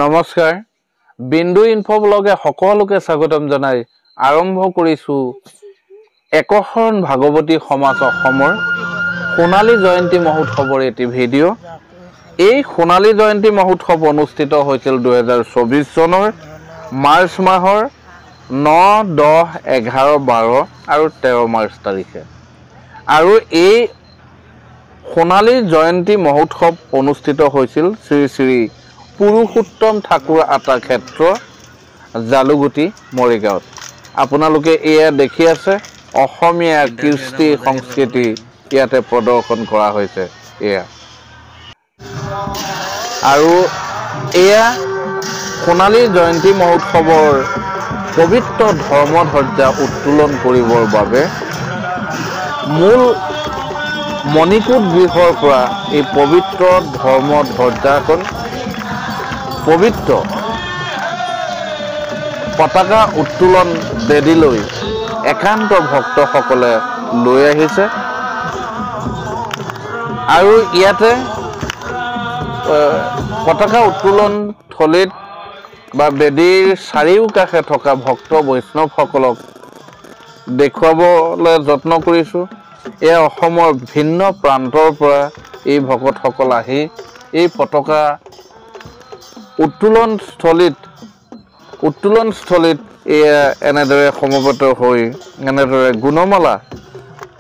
নমস্কাৰ বিন্দু ইনফো ব্লগে সকলোকে স্বাগতম জনাই আৰম্ভ কৰিছো একশৰণ ভাগৱতী সমাজ অসমৰ সোণালী জয়ন্তী মহোৎসৱৰ এটি ভিডিঅ এই সোণালী জয়ন্তী মহোৎসৱ অনুষ্ঠিত হৈছিল 2024 চনৰ মাৰ্চ মাহৰ 9, 10, 11, 12 আৰু 13 মাৰ্চ তাৰিখে আৰু এই সোণালী জয়ন্তী মহোৎসৱ অনুষ্ঠিত হৈছিল শ্ৰী শ্ৰী পুৰুষোত্তম ঠাকুৰ আটা ক্ষেত্ৰ জালুগুটি মৰিগাঁৱত আপোনালোকে এয়া দেখি আছে অসমীয়া কৃষ্টি সংস্কৃতি ইয়াতে প্ৰদৰ্শন কৰা হৈছে এয়া আৰু এয়া সোণালী জয়ন্তী মহোৎসৱৰ পবিত্ৰ ধৰ্মধ্বজা উত্তোলন কৰিবৰ বাবে মূল মণিকূট গৃহৰ পৰা এই পবিত্ৰ ধৰ্মধ্বজাখন পবিত্ৰ পতাকা উত্তোলন বেদিলৈ একান্ত ভক্তসকলে লৈ আহিছে আৰু ইয়াতে পতাকা উত্তোলন থলীত বা বেদীৰ চাৰিওকাষে থকা ভক্ত বৈষ্ণৱসকলক দেখুৱাবলৈ যত্ন কৰিছোঁ এয়া অসমৰ ভিন্ন প্ৰান্তৰ পৰা এই ভকতসকল আহি এই পতাকা উত্তোলন স্থলীত এয়া এনেদৰে সমবেত হৈ এনেদৰে গুণমালা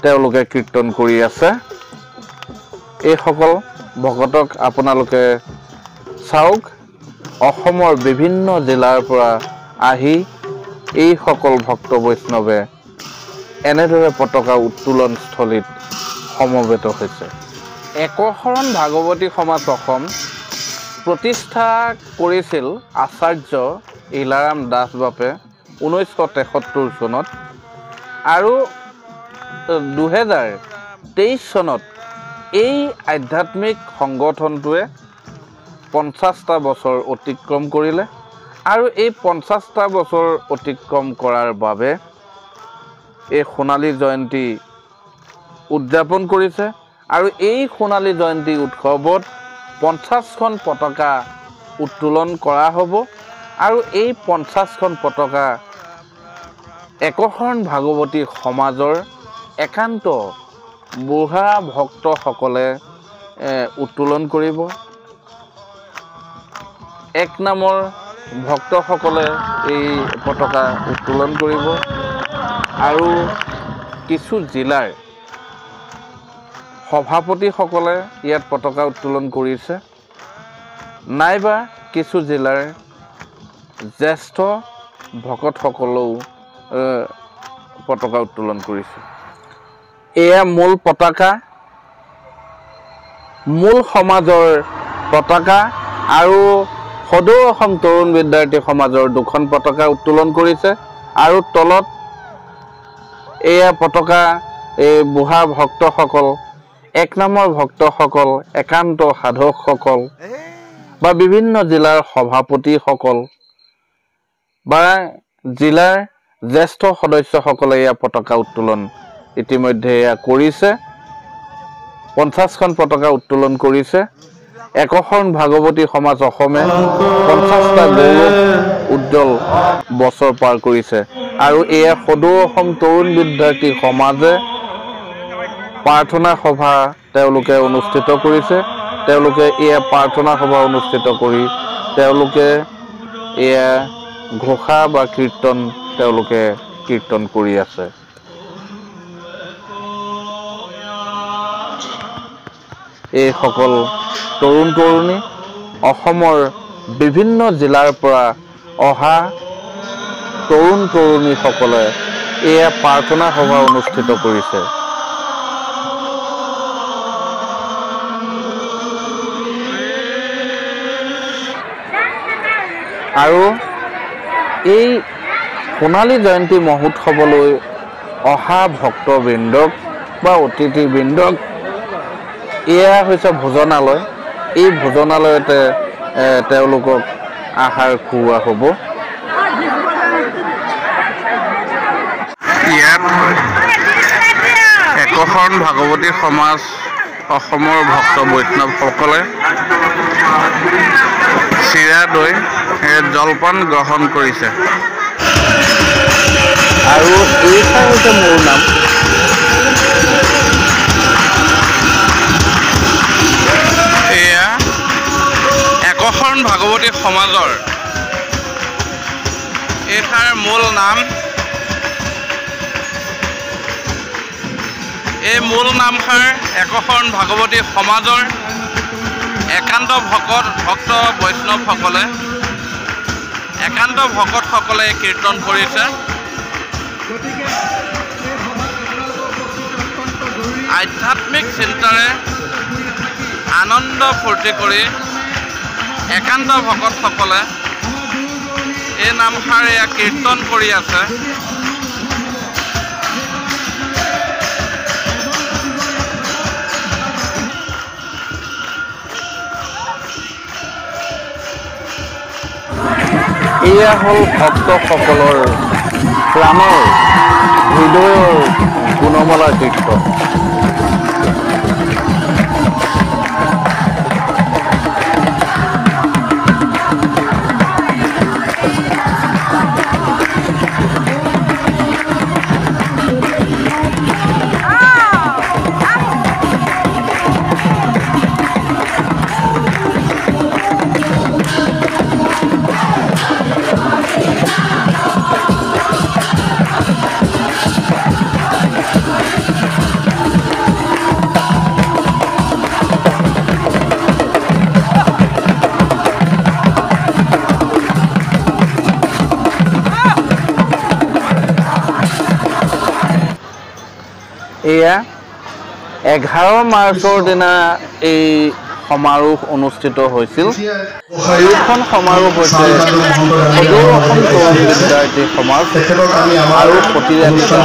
তেওঁলোকে কীৰ্তন কৰি আছে এইসকল ভকতক আপোনালোকে চাওক অসমৰ বিভিন্ন জিলাৰ পৰা আহি এইসকল ভক্ত বৈষ্ণৱে এনেদৰে পতাকা উত্তোলন স্থলীত সমবেত হৈছে একশৰণ ভাগৱতী সমাজ অসম প্ৰতিষ্ঠা কৰিছিল আচাৰ্য ইলাৰাম দাস বাপে 1973 চনত আৰু 2023 চনত এই আধ্যাত্মিক সংগঠনটোৱে 50টা বছৰ অতিক্ৰম কৰিলে আৰু এই 50টা বছৰ অতিক্ৰম কৰাৰ বাবে এই সোণালী জয়ন্তী উদযাপন কৰিছে আৰু এই সোণালী জয়ন্তী উৎসৱত 50খন পতাকা উত্তোলন কৰা হ'ব আৰু এই 50খন পতাকা একশৰণ ভাগৱতী সমাজৰ একান্ত বুঢ়া ভক্তসকলে উত্তোলন কৰিব এক নামৰ ভক্তসকলে এই পতাকা উত্তোলন কৰিব আৰু কিছু জিলাৰ সভাপতিসকলে ইয়াত পতাকা উত্তোলন কৰিছে নাইবা কিছু জিলাৰ জ্যেষ্ঠ ভকতসকলেও পতাকা উত্তোলন কৰিছে এয়া মূল পতাকা মূল সমাজৰ পতাকা আৰু সদৌ অসম তৰুণ বিদ্যাৰ্থী সমাজৰ দুখন পতাকা উত্তোলন কৰিছে আৰু তলত এয়া পতাকা এই বুঢ়া ভক্তসকল এক নম্বৰ ভক্তসকল একান্ত সাধকসকল বা বিভিন্ন জিলাৰ সভাপতিসকল বা জিলাৰ জ্যেষ্ঠ সদস্যসকলে এয়া পতাকা উত্তোলন ইতিমধ্যে এয়া কৰিছে 50খন পতাকা উত্তোলন কৰিছে একশৰণ ভাগৱতী সমাজ অসমে 50টা গৌৰৱ উজ্জ্বল বছৰ পাৰ কৰিছে আৰু এয়া সদৌ অসম তৰুণ বিদ্যাৰ্থী সমাজে প্ৰাৰ্থনা সভা তেওঁলোকে অনুষ্ঠিত কৰিছে তেওঁলোকে এয়া প্ৰাৰ্থনা সভা অনুষ্ঠিত কৰি তেওঁলোকে এয়া ঘোষা বা কীৰ্তন তেওঁলোকে কীৰ্তন কৰি আছে এইসকল তৰুণ তৰুণী অসমৰ বিভিন্ন জিলাৰ পৰা অহা তৰুণ তৰুণীসকলে এয়া প্ৰাৰ্থনা সভা অনুষ্ঠিত কৰিছে আৰু এই সোণালী জয়ন্তী মহোৎসৱলৈ অহা ভক্তবৃন্দক বা অতিথিবৃন্দক এয়া হৈছে ভোজনালয় এই ভোজনালয়তে তেওঁলোকক আহাৰ খুওৱা হ'ব ইয়াত একশৰণ ভাগৱতী সমাজ অসমৰ ভক্ত বৈষ্ণৱসকলে চিৰা চিৰা দৈ জলপান গ্ৰহণ কৰিছে আৰু এইষাৰ হৈছে মোৰ নাম এয়া একশৰণ ভাগৱতী সমাজৰ এইষাৰ মূল নাম এই মূল নামষাৰ একশৰণ ভাগৱতী সমাজৰ একান্ত ভক্ত বৈষ্ণৱসকলে একান্ত ভকতসকলে কীৰ্তন কৰিছে আধ্যাত্মিক চিন্তাৰে আনন্দ ফূৰ্তি কৰি একান্ত ভকতসকলে এই নামষাৰ এয়া কীৰ্তন কৰি আছে এয়া হ'ল ভক্তসকলৰ প্ৰাণৰ হৃদয়ৰ গুণমালা কীৰ্তন এয়া 11 মাৰ্চৰ দিনা এই সমাৰোহ অনুষ্ঠিত হৈছিল এইখন সমাৰোহ হৈছে সদৌ অসম তৰুণ বিদ্যাৰ্থী সমাজ আৰু প্ৰতিৰাধিকা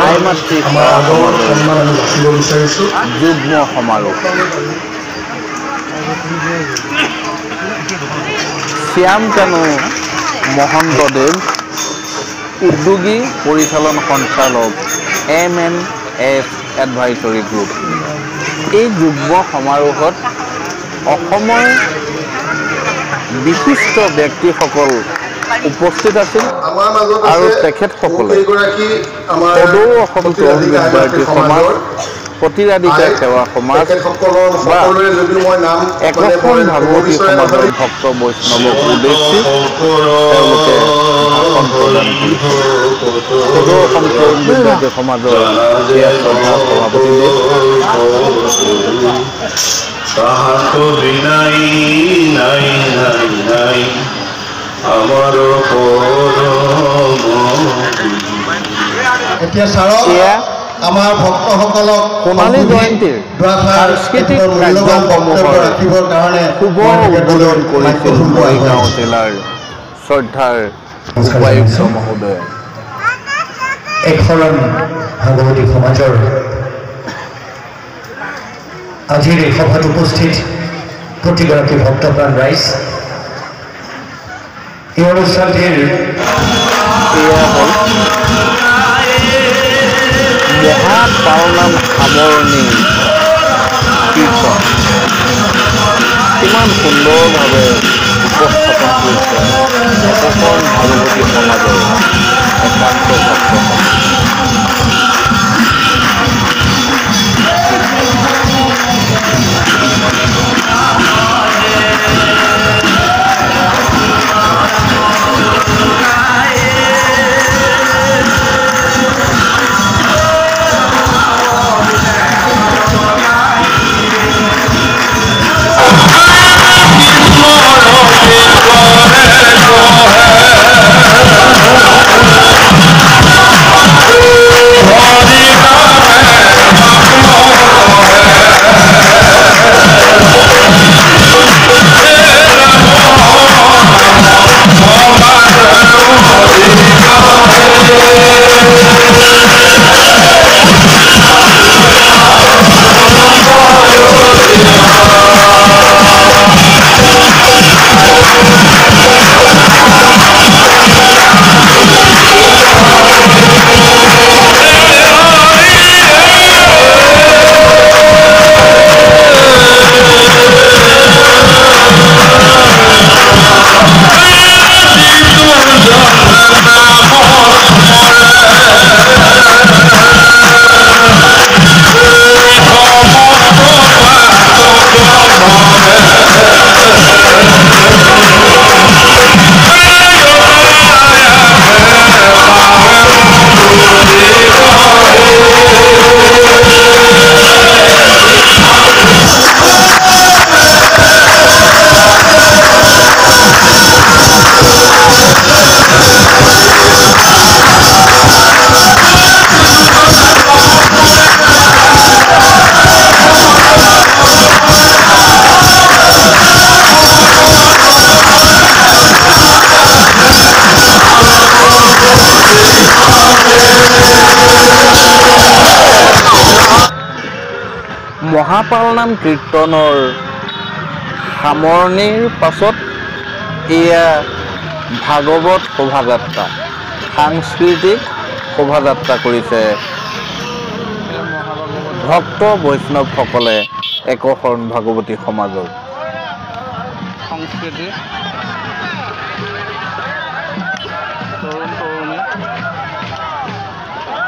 আইমাতৃ যুগ্ম সমাৰোহ শ্যামকানু মহন্তদেৱ উদ্যোগী পৰিচালন সঞ্চালক MNS এডভাইজৰী গ্ৰুপ এই যুগ্ম সমাৰোহত অসমৰ বিশিষ্ট ব্যক্তিসকল উপস্থিত আছিল আৰু তেখেতসকলে সদৌ অসম তৰুণ বিদ্যাৰ্থী সমাজ প্ৰতিৰাধিকা সেৱা সমাজ বা একশৰণ ভাগৱতী সমাজৰ ভক্ত বৈষ্ণৱক উদ্দেশ্যি তেওঁলোকে ভাষণ প্ৰদান কৰিছে সদৌ অসম তৰুণ বিদ্যাৰ্থী সমাজৰ সভাপতি আমাৰ ভক্তসকলক সোণালী জয়ন্তীৰ সাংস্কৃতিক কাৰ্যক্ৰমসমূহৰ শুভ উদ্বোধন কৰিছিল মৰিগাঁও জিলাৰ শ্ৰদ্ধাৰ উপায়ুক্ত মহোদয় একশৰণ ভাগৱতী সমাজৰ আজিৰ এই সভাত উপস্থিত প্ৰতিগৰাকী ভক্তপ্ৰাণ ৰাইজ এই অনুষ্ঠানটিৰ এয়া হ'ল মহাপালনাম সামৰণি কীৰ্তন কিমান সুন্দৰভাৱে উপস্থাপন কৰিছে একশৰণ ভাগৱতী সমাজৰ একান্ত ভক্তসকল মহাপাল নাম কীৰ্তনৰ সামৰণিৰ পাছত এয়া ভাগৱত শোভাযাত্ৰা সাংস্কৃতিক শোভাযাত্ৰা কৰিছে ভক্ত বৈষ্ণৱসকলে একশৰণ ভাগৱতী সমাজৰ সংস্কৃতি তৰুণ তৰুণী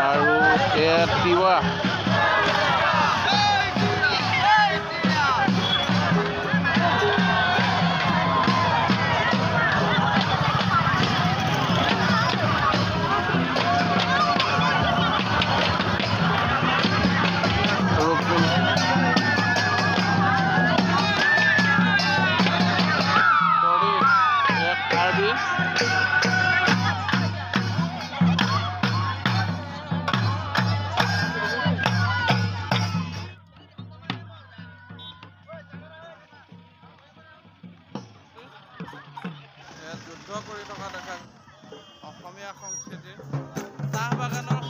আৰু এয়া তিৱা যুদ্ধ কৰি থকা দেখা অসমীয়া সংস্কৃতিৰ চাহ বাগানৰ